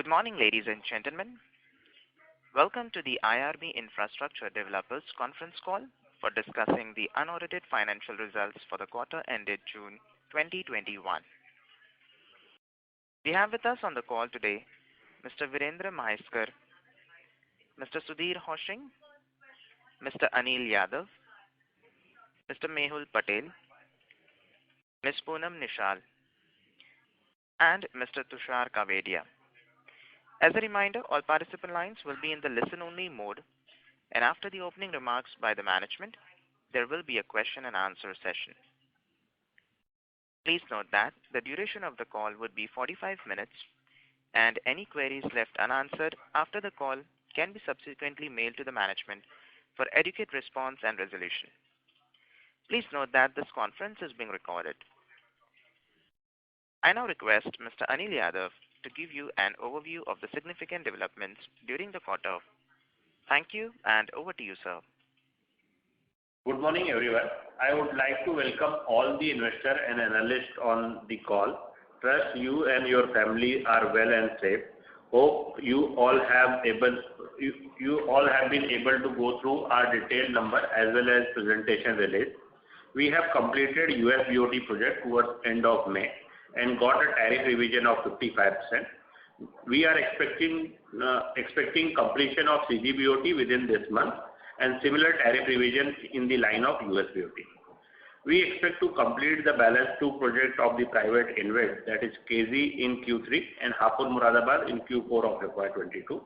Good morning, ladies and gentlemen. Welcome to the IRB Infrastructure Developers conference call for discussing the unaudited financial results for the quarter ended June 2021. We have with us on the call today Mr. Virendra Maheskar, Mr. Sudhir Hoshing, Mr. Anil Yadav, Mr. Mehul Patel, Ms. Poonam Nishal, and Mr. Tushar Kavedia. As a reminder, all participant lines will be in the listen-only mode, and after the opening remarks by the management, there will be a question and answer session. Please note that the duration of the call would be 45 minutes, and any queries left unanswered after the call can be subsequently mailed to the management for adequate response and resolution. Please note that this conference is being recorded. I now request Mr. Anil Yadav to give you an overview of the significant developments during the quarter. Thank you, and over to you, sir. Good morning, everyone. I would like to welcome all the investors and analysts on the call. Trust you and your family are well and safe. Hope you all have been able to go through our detailed number as well as presentation release. We have completed US BOT project towards end of May and got a tariff revision of 55%. We are expecting completion of CGBOT within this month and similar tariff revision in the line of US BOT. We expect to complete the balance two projects of the private InvIT, that is KZ in Q3 and Hapur Moradabad in Q4 of FY22.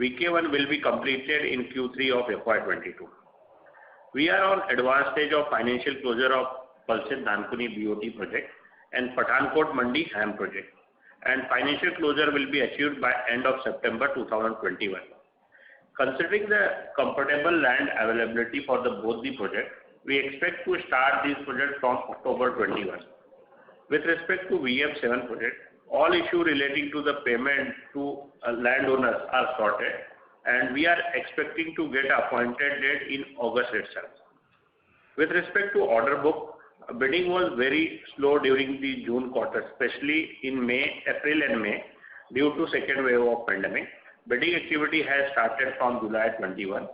VK1 will be completed in Q3 of FY22. We are on advanced stage of financial closure of Palsit Dankuni BOT project and Pathankot Mandi HAM project, and financial closure will be achieved by end of September 2021. Considering the comfortable land availability for both the projects, we expect to start these projects from October 21. With respect to VM7 project, all issues relating to the payment to landowners are sorted, and we are expecting to get appointed date in August itself. With respect to order book, bidding was very slow during the June quarter, especially in April and May, due to second wave of pandemic. Bidding activity has started from July 21.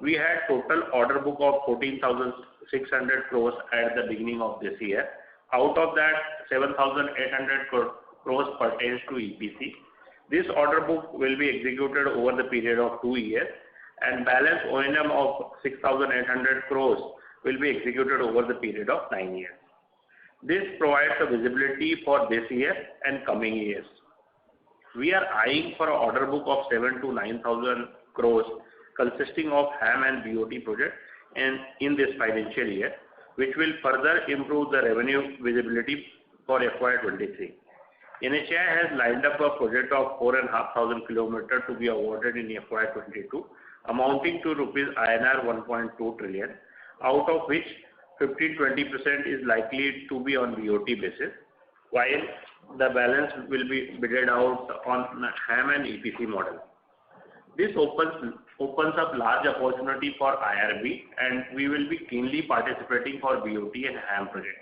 We had total order book of 14,600 crores at the beginning of this year. Out of that, 7,800 crores pertains to EPC. This order book will be executed over the period of 2 years, and balance O&M of 6,800 crores will be executed over the period of 9 years. This provides a visibility for this year and coming years. We are eyeing for an order book of 7,000 to 9,000 crores consisting of HAM and BOT projects in this financial year, which will further improve the revenue visibility for FY23. NHAI has lined up a project of 4,500 kilometers to be awarded in FY22, amounting to INR 1.2 trillion, out of which 15-20% is likely to be on BOT basis, while the balance will be bidded out on HAM and EPC model. This opens up large opportunity for IRB, and we will be keenly participating for BOT and HAM project.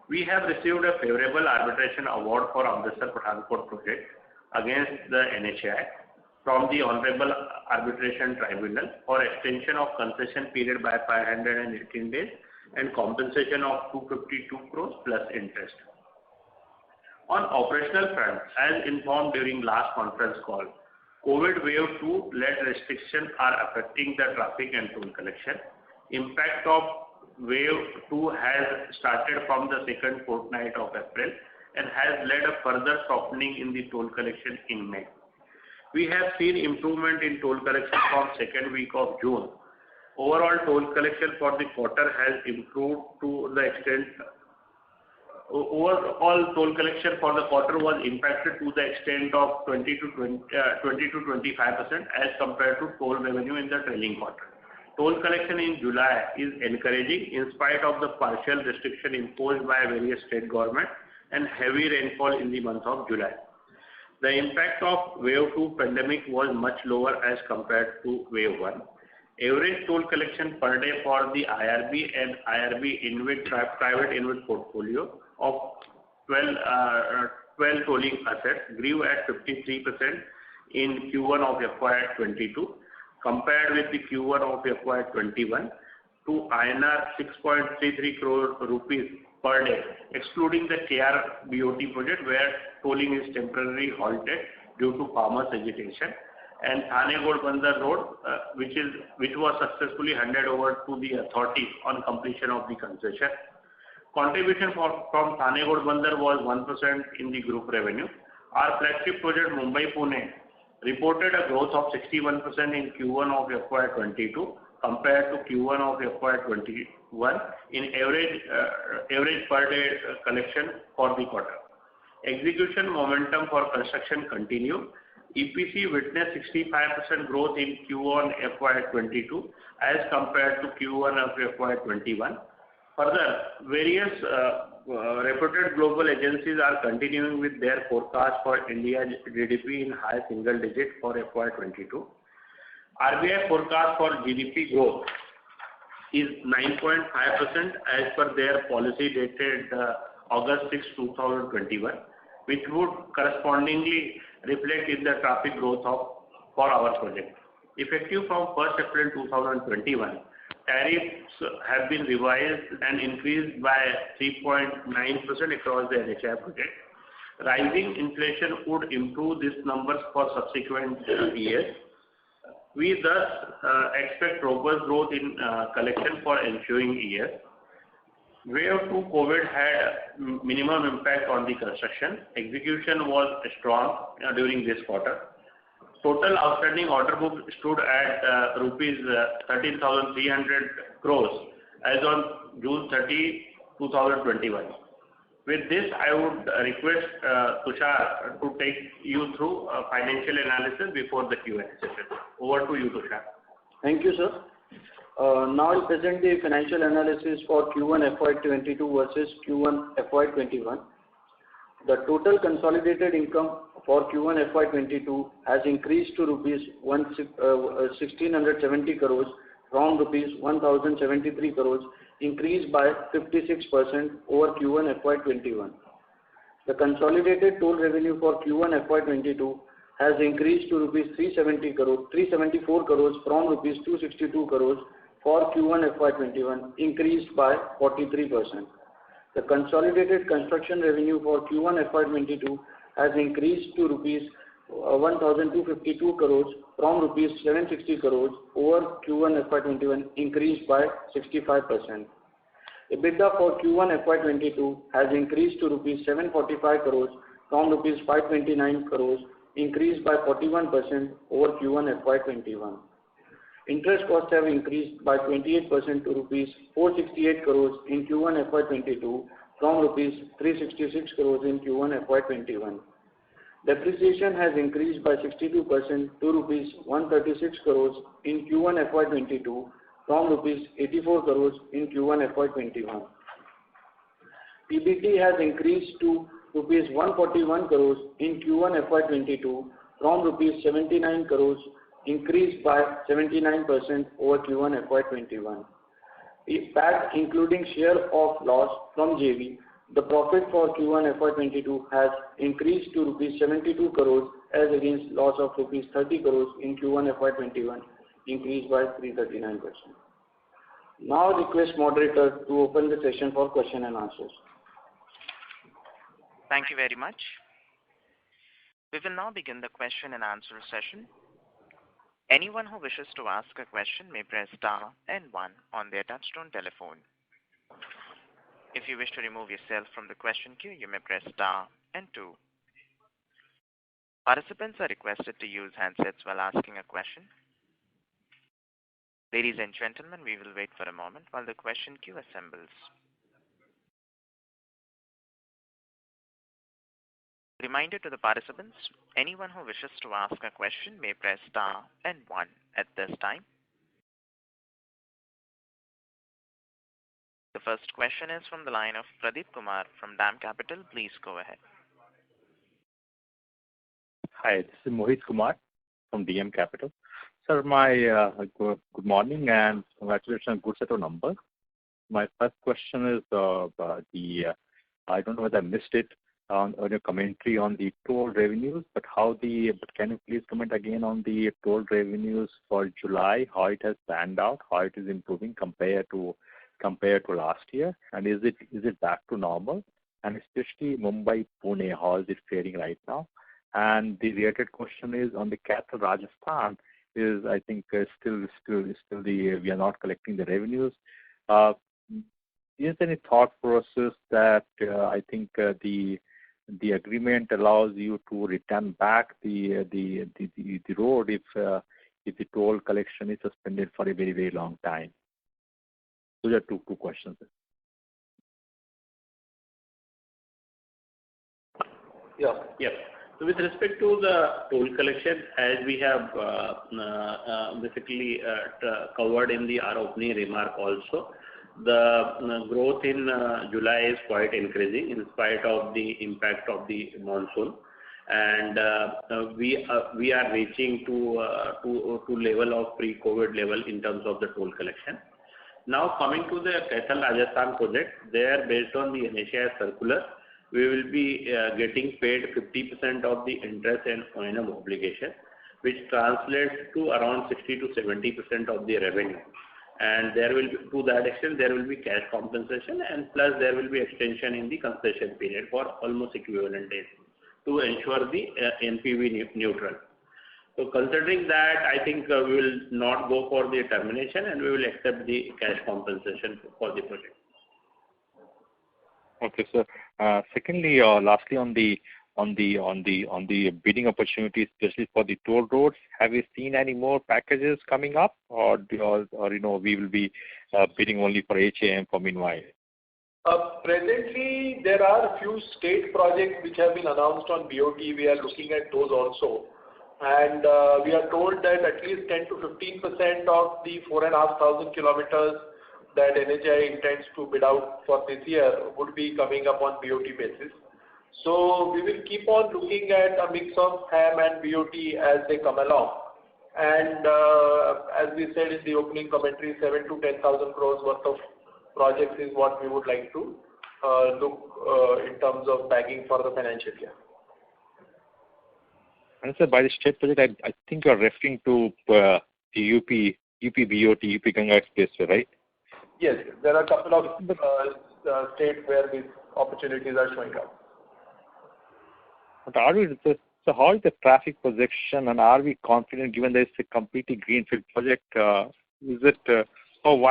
We have received a favorable arbitration award for Amritsar Pathankot project against the NHAI from the Honorable Arbitration Tribunal for extension of concession period by 518 days and compensation of 252 crores plus interest. On operational front, as informed during last conference call, COVID wave 2 led restrictions are affecting the traffic and toll collection. Impact of wave 2 has started from the second fortnight of April and has led a further softening in the toll collection in May. We have seen improvement in toll collection from second week of June. Overall toll collection for the quarter has improved to the extent. Overall toll collection for the quarter was impacted to the extent of 20 to 25% as compared to toll revenue in the trailing quarter. Toll collection in July is encouraging in spite of the partial restriction imposed by various state governments and heavy rainfall in the month of July. The impact of wave 2 pandemic was much lower as compared to wave 1. Average toll collection per day for the IRB and IRB InvIT private InvIT portfolio of 12 tolling assets grew at 53% in Q1 of FY22 compared with the Q1 of FY21 to INR 6.33 crore rupees per day, excluding the KR BOT project where tolling is temporarily halted due to farmers' agitation, and Thane Ghodbunder Road, which was successfully handed over to the authorities on completion of the concession. Contribution from Thane Ghodbunder was 1% in the group revenue. Our flagship project Mumbai-Pune reported a growth of 61% in Q1 of FY22 compared to Q1 of FY21 in average per day collection for the quarter. Execution momentum for construction continued. EPC witnessed 65% growth in Q1 FY22 as compared to Q1 of FY21. Further, various reputed global agencies are continuing with their forecast for India's GDP in high single digit for FY22. RBI forecast for GDP growth is 9.5% as per their policy dated August 6, 2021, which would correspondingly reflect in the traffic growth for our project. Effective from 1st April 2021, tariffs have been revised and increased by 3.9% across the NHAI project. Rising inflation would improve these numbers for subsequent years. We thus expect robust growth in collection for ensuing years. Wave 2 COVID had minimum impact on the construction. Execution was strong during this quarter. Total outstanding order book stood at rupees 13,300 crores as on June 30, 2021. With this, I would request Tushar to take you through financial analysis before the Q&A session. Over to you, Tushar. Thank you, sir. Now I'll present the financial analysis for Q1 FY22 versus Q1 FY21. The total consolidated income for Q1 FY22 has increased to rupees 1,670 crores from rupees 1,073 crores, increased by 56% over Q1 FY21. The consolidated toll revenue for Q1 FY22 has increased to rupees 374 crores from rupees 262 crores for Q1 FY21, increased by 43%. The consolidated construction revenue for Q1 FY22 has increased to rupees 1,252 crores from rupees 760 crores over Q1 FY21, increased by 65%. EBITDA for Q1 FY22 has increased to rupees 745 crores from rupees 529 crores, increased by 41% over Q1 FY21. Interest costs have increased by 28% to rupees 468 crores in Q1 FY22 from rupees 366 crores in Q1 FY21. Depreciation has increased by 62% to rupees 136 crores in Q1 FY22 from rupees 84 crores in Q1 FY21. PBT has increased to rupees 141 crores in Q1 FY22 from rupees 79 crores, increased by 79% over Q1 FY21. PAT including share of loss from JV, the profit for Q1 FY22 has increased to rupees 72 crores as against loss of rupees 30 crores in Q1 FY21, increased by 339%. Now request moderator to open the session for question and answers. Thank you very much. We will now begin the question and answer session. Anyone who wishes to ask a question may press star and 1 on their touchtone telephone. If you wish to remove yourself from the question queue, you may press star and 2. Participants are requested to use handsets while asking a question. Ladies and gentlemen, we will wait for a moment while the question queue assembles. Reminder to the participants, anyone who wishes to ask a question may press star and 1 at this time. The first question is from the line of Pradeep Kumar from DAM Capital. Please go ahead. Hi, this is Mohit Kumar from DAM Capital. Sir, my good morning and congratulations on good set of numbers. My first question is I don't know whether I missed it. on your commentary on the toll revenues, but can you please comment again on the toll revenues for July, how it has panned out, how it is improving compared to last year, and is it back to normal? And especially Mumbai, Pune, how is it faring right now? And the related question is on the capital Rajasthan is, I think, still we are not collecting the revenues. Is there any thought process that I think the agreement allows you to return back the road if the toll collection is suspended for a very, very long time? Those are two questions. Yeah. So with respect to the toll collection, as we have basically covered in our opening remark also, the growth in July is quite increasing in spite of the impact of the monsoon, and we are reaching to level of pre-COVID level in terms of the toll collection. Now coming to the Kaithal Rajasthan project, there based on the NHAI circular, we will be getting paid 50% of the interest and O&M obligation, which translates to around 60 to 70% of the revenue. And there will be, to that extent, there will be cash compensation, and plus there will be extension in the concession period for almost equivalent days to ensure the NPV neutral. So considering that, I think we will not go for the termination, and we will accept the cash compensation for the project. Okay, sir. Secondly, lastly, on the bidding opportunities, especially for the toll roads, have you seen any more packages coming up, or we will be bidding only for HAM for meanwhile? Presently, there are a few state projects which have been announced on BOT. We are looking at those also, and we are told that at least 10 to 15% of the 4,500 kilometers that NHAI intends to bid out for this year would be coming up on BOT basis. So we will keep on looking at a mix of HAM and BOT as they come along. And as we said in the opening commentary, 7 to 10,000 crores worth of projects is what we would like to look in terms of bagging for the financial year. And sir, by the state project, I think you are referring to the UP BOT, UP Ganga Expressway, right? Yes, there are a couple of states where these opportunities are showing up. But so how is the traffic projection, and are we confident, given that it's a completely greenfield project, why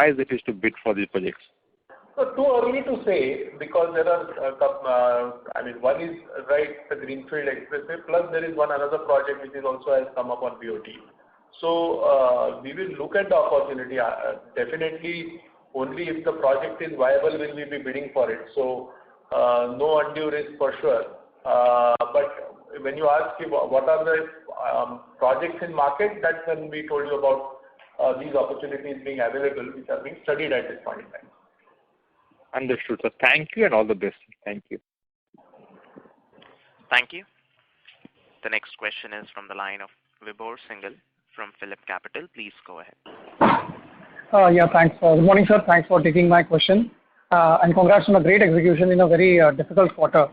is it to bid for these projects? So too early to say, because there are, one is right, the Greenfield Expressway, plus there is another project which is also has come up on BOT. So we will look at the opportunity. Definitely, only if the project is viable will we be bidding for it. So no undue risk for sure. But when you ask what are the projects in market, that's when we told you about these opportunities being available, which are being studied at this point in time. Understood, sir. Thank you and all the best. Thank you. Thank you. The next question is from the line of Vibhor Singhal from Phillip Capital. Please go ahead. Yeah, thanks. Good morning, sir. Thanks for taking my question. And congrats on a great execution in a very difficult quarter.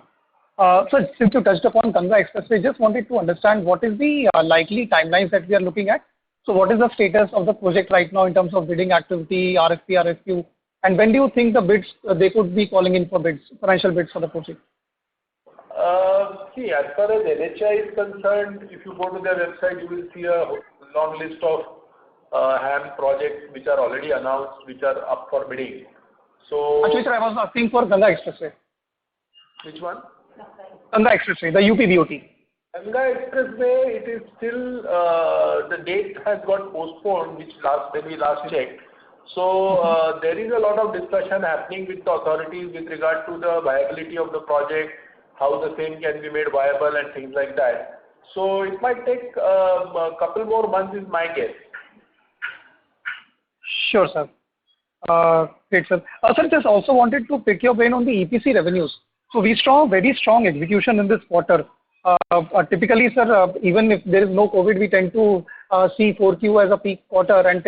So since you touched upon Ganga Expressway, just wanted to understand what is the likely timelines that we are looking at. So what is the status of the project right now in terms of bidding activity, RFP, RFQ, and when do you think the bids, they could be calling in for bids, financial bids for the project? See, as far as NHAI is concerned, if you go to their website, you will see a long list of HAM projects which are already announced, which are up for bidding. So actually, sir, I was asking for Ganga Expressway. Which one? Ganga Expressway, the UP BOT. Ganga Expressway, it is still, the date has got postponed, when we last checked. So there is a lot of discussion happening with the authorities with regard to the viability of the project, how the same can be made viable and things like that. So it might take a couple more months is my guess. Sure, sir. Great, sir. Sir, just also wanted to pick your brain on the EPC revenues. So we saw very strong execution in this quarter. Typically, sir, even if there is no COVID, we tend to see 4Q as a peak quarter, and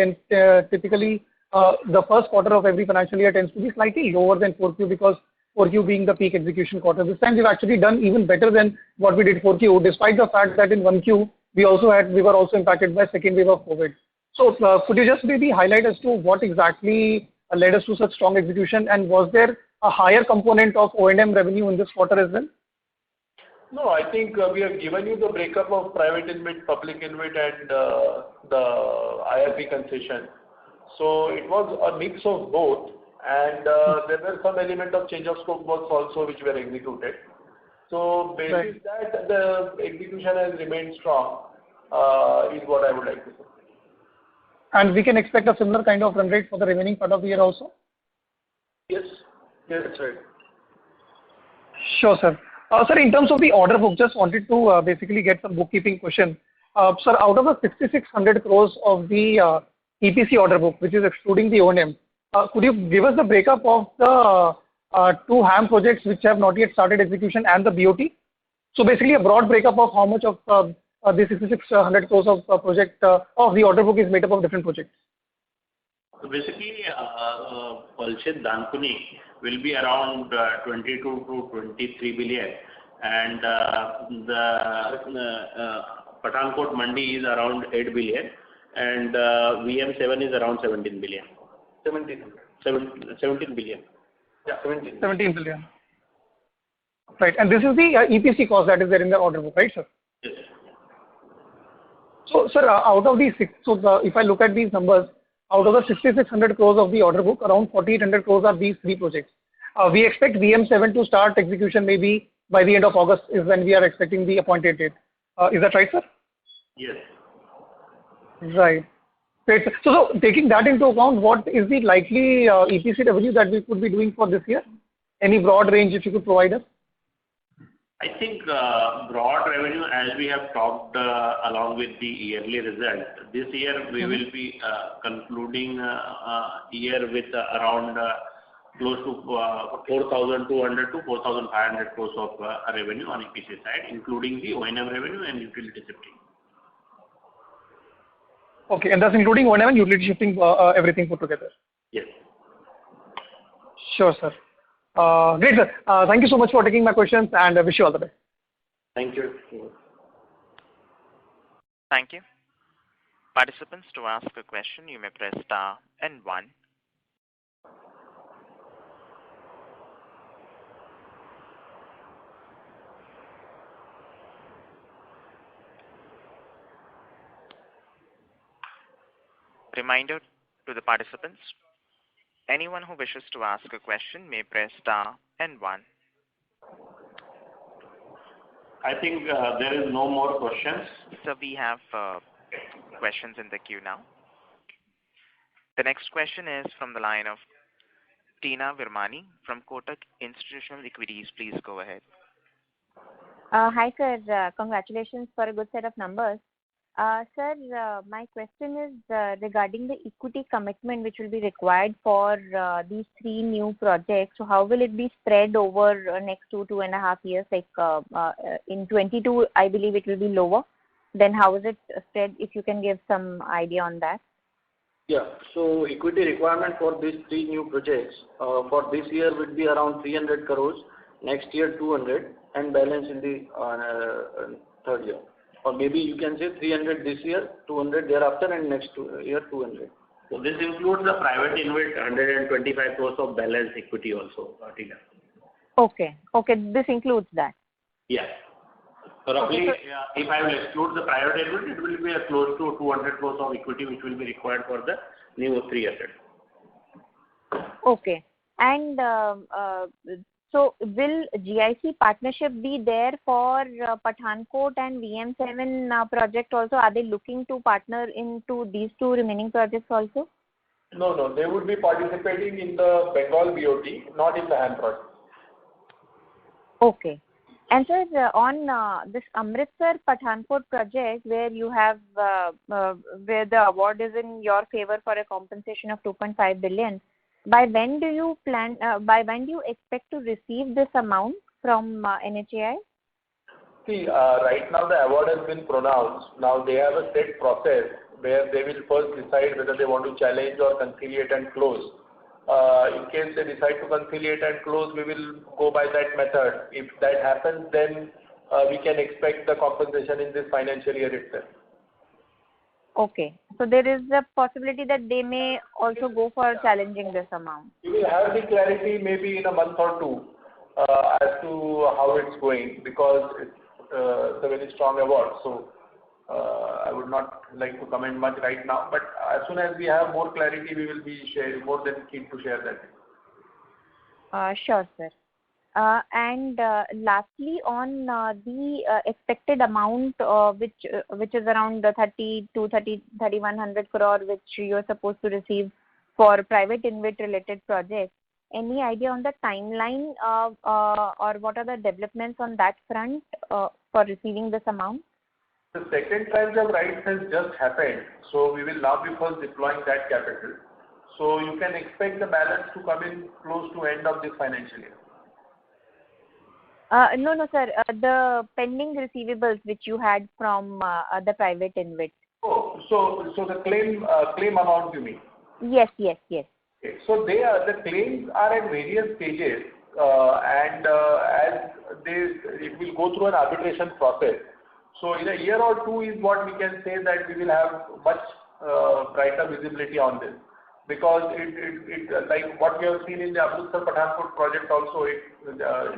typically the first quarter of every financial year tends to be slightly lower than 4Q because 4Q being the peak execution quarter. This time we've actually done even better than what we did 4Q, despite the fact that in 1Q we were also impacted by second wave of COVID. So could you just maybe highlight as to what exactly led us to such strong execution, and was there a higher component of O&M revenue in this quarter as well? No, I think we have given you the breakup of private InvIT, public InvIT, and the IRP concession. So it was a mix of both, and there were some element of change of scope works also which were executed. So basis that the execution has remained strong is what I would like to say. And we can expect a similar kind of run rate for the remaining part of the year also? Yes, that's right. Sure, sir. Sir, in terms of the order book, just wanted to basically get some bookkeeping question. Sir, out of the 6,600 crores of the EPC order book, which is excluding the O&M, could you give us the breakup of the two HAM projects which have not yet started execution and the BOT? So basically a broad breakup of how much of the 6,600 crores of project of the order book is made up of different projects. So basically, Palsit Dankuni will be around 22 to 23 billion, and the Pathankot Mandi is around 8 billion, and VM7 is around 17 billion. 17 billion. Yeah, 17 billion. Right, and this is the EPC cost that is there in the order book, right, sir? Yes. So, sir, out of these if I look at these numbers, out of the 6,600 crores of the order book, around 4,800 crores are these three projects. We expect VM7 to start execution maybe by the end of August is when we are expecting the appointed date. Is that right, sir? Yes. Right. Great. So taking that into account, what is the likely EPC revenue that we could be doing for this year? Any broad range if you could provide us? I think broad revenue, as we have talked along with the yearly result, this year we will be concluding year with around close to 4,200 to 4,500 crores of revenue on EPC side, including the O&M revenue and utility shifting. Okay, and that's including O&M and utility shifting, everything put together? Yes. Sure, sir. Great, sir. Thank you so much for taking my questions, and I wish you all the best. Thank you. Thank you. Participants, to ask a question, you may press star and 1. Reminder to the participants, anyone who wishes to ask a question may press star and 1. I think there is no more questions. So we have questions in the queue now. The next question is from the line of Tina Virmani from Kotak Institutional Equities. Please go ahead. Hi, sir. Congratulations for a good set of numbers. Sir, my question is regarding the equity commitment which will be required for these three new projects. So how will it be spread over next 2.5 years? Like in 22, I believe it will be lower. Then how is it spread? If you can give some idea on that. Yeah. So equity requirement for these three new projects for this year would be around 300 crores. Next year 200, and balance in the third year. Or maybe you can say 300 this year, 200 thereafter, and next year 200. So this includes the private InvIT 125 crores of balance equity also, Tina. Okay. Okay. This includes that. Yes. So roughly, if I will exclude the private InvIT, it will be close to 200 crores of equity which will be required for the new 3 assets. Okay. And so will GIC partnership be there for Pathankot and VM7 project also? Are they looking to partner into these two remaining projects also? No, they would be participating in the Bengal BOT, not in the HAM project. Okay. And sir, on this Amritsar Pathankot project, where you have where the award is in your favor for a compensation of 2.5 billion, by when do you plan? By when do you expect to receive this amount from NHAI? See, right now the award has been pronounced. Now they have a set process where they will first decide whether they want to challenge or conciliate and close. In case they decide to conciliate and close, we will go by that method. If that happens, then we can expect the compensation in this financial year itself. Okay. So there is a possibility that they may also go for challenging this amount. We will have the clarity maybe in a month or two as to how it's going, because it's a very strong award. So I would not like to comment much right now, but as soon as we have more clarity, we will be more than keen to share that. Sure, sir. And lastly, on the expected amount, which is around 3,100 crore, which you are supposed to receive for private InvIT related projects. Any idea on the timeline or what are the developments on that front for receiving this amount? The second tranche of rights has just happened, so we will now be first deploying that capital. So you can expect the balance to come in close to end of this financial year. No, sir. The pending receivables which you had from the private InvIT. Oh, so the claim amount you mean? Yes. Okay. So the claims are at various stages, and as it will go through an arbitration process. So in a year or two is what we can say that we will have much brighter visibility on this, because it like what we have seen in the Amritsar Pathankot project also,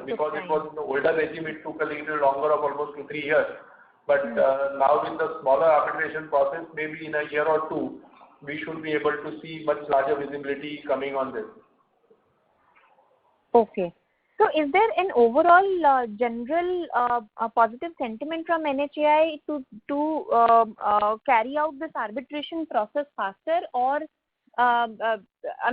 because it was in the older regime, it took a little longer of almost 2-3 years. But now with the smaller arbitration process, maybe in a year or two, we should be able to see much larger visibility coming on this. Okay. So is there an overall general positive sentiment from NHAI to carry out this arbitration process faster, or I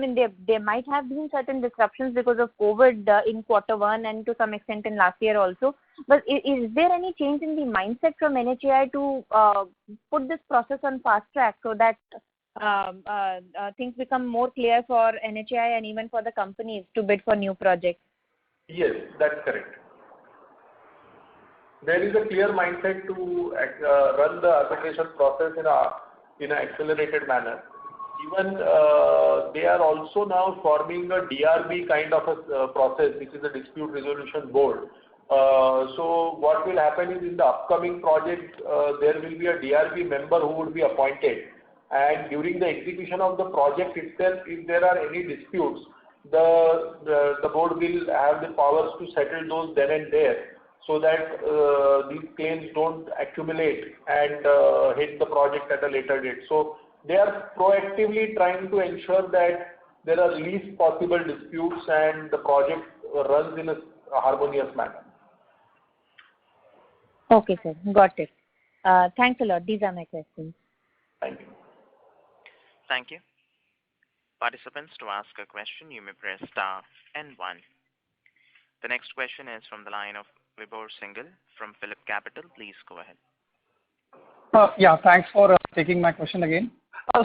mean there might have been certain disruptions because of COVID in Q1 and to some extent in last year also. But is there any change in the mindset from NHAI to put this process on fast track so that things become more clear for NHAI and even for the companies to bid for new projects? Yes, that's correct. There is a clear mindset to run the arbitration process in an accelerated manner. Even they are also now forming a DRB kind of a process, which is a dispute resolution board. So what will happen is in the upcoming project, there will be a DRB member who would be appointed. And during the execution of the project itself, if there are any disputes, the board will have the powers to settle those then and there, so that these claims don't accumulate and hit the project at a later date. So they are proactively trying to ensure that there are least possible disputes and the project runs in a harmonious manner. Okay, sir. Got it. Thanks a lot. These are my questions. Thank you. Thank you. Participants, to ask a question, you may press star and 1. The next question is from the line of Vibhor Singhal from Phillip Capital. Please go ahead. Yeah, thanks for taking my question again.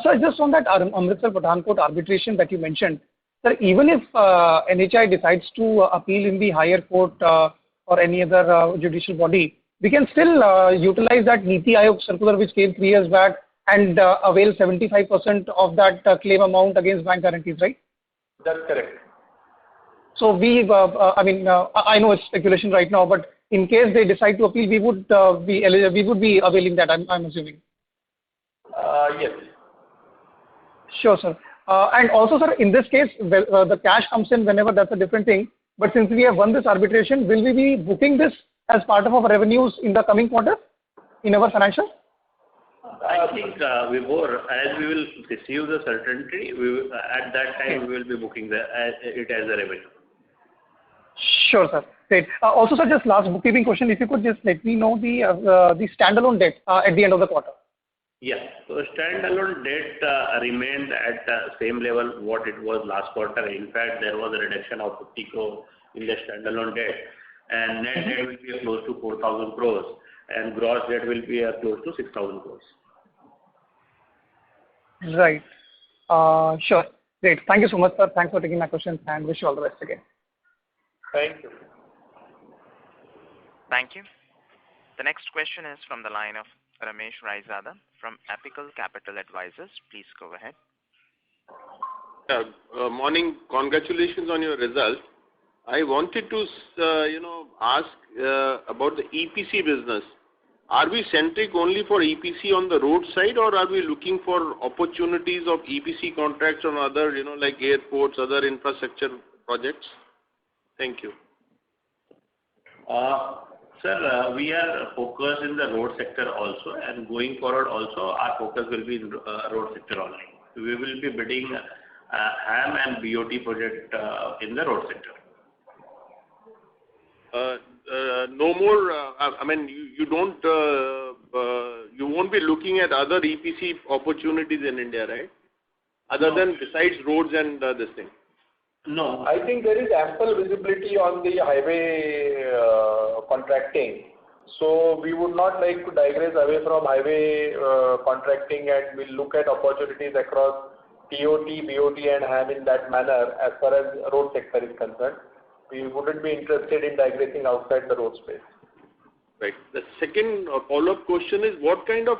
So just on that Amritsar Pathankot arbitration that you mentioned, sir, even if NHAI decides to appeal in the higher court or any other judicial body, we can still utilize that Niti Aayog circular which came 3 years back and avail 75% of that claim amount against bank guarantees, right? That's correct. So we, I know it's speculation right now, but in case they decide to appeal, we would be availing that. I'm assuming. Yes. Sure, sir. And also, sir, in this case, the cash comes in whenever. That's a different thing. But since we have won this arbitration, will we be booking this as part of our revenues in the coming quarter in our financials? I think, Vibhor, as we will receive the certainty, at that time we will be booking it as a revenue. Sure, sir. Great. Also, sir, just last bookkeeping question. If you could just let me know the standalone debt at the end of the quarter. Yes. So standalone debt remained at the same level what it was last quarter. In fact, there was a reduction of 50 crore in the standalone debt, and net debt will be close to 4,000 crores, and gross debt will be close to 6,000 crores. Right. Sure. Great. Thank you so much, sir. Thanks for taking my questions, and wish you all the best again. Thank you. Thank you. The next question is from the line of Ramesh Raizada from Apical Capital Advisors. Please go ahead. Morning. Congratulations on your result. I wanted to, ask about the EPC business. Are we centric only for EPC on the road side, or are we looking for opportunities of EPC contracts on other, like airports, other infrastructure projects? Thank you. Sir, we are focused in the road sector also, and going forward also our focus will be in road sector only. We will be bidding HAM and BOT project in the road sector. No more, you won't be looking at other EPC opportunities in India, right? Other than besides roads and this thing. No. I think there is ample visibility on the highway contracting. So we would not like to digress away from highway contracting, and we'll look at opportunities across TOT, BOT and HAM in that manner as far as road sector is concerned. We wouldn't be interested in digressing outside the road space. Right. The second follow-up question is what kind of,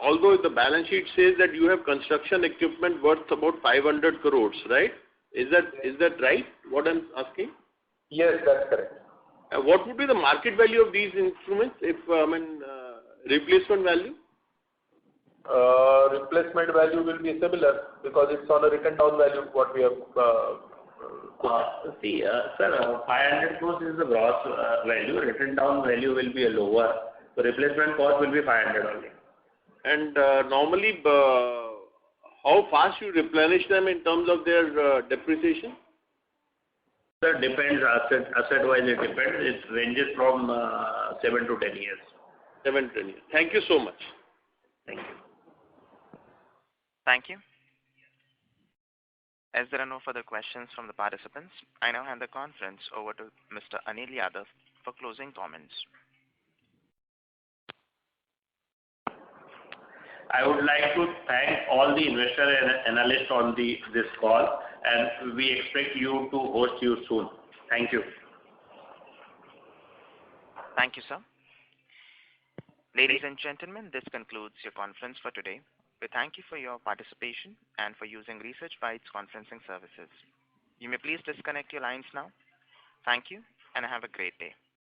although the balance sheet says that you have construction equipment worth about 500 crores, right? Is that right, what I'm asking? Yes, that's correct. What would be the market value of these instruments, if, replacement value? Replacement value will be similar because it's on a written down value what we have. Sir, 500 crores is the gross value. Written down value will be lower. So replacement cost will be 500 only. And normally, how fast you replenish them in terms of their depreciation? Sir, depends. Asset wise it depends. It ranges from 7 to 10 years. 7 to 10 years. Thank you so much. Thank you. Thank you. As there are no further questions from the participants, I now hand the conference over to Mr. Anil Yadav for closing comments. I would like to thank all the investor and analysts on this call, and we expect you to host you soon. Thank you. Thank you, sir. Ladies and gentlemen, this concludes your conference for today. We thank you for your participation and for using Research Bytes conferencing services. You may please disconnect your lines now. Thank you and have a great day.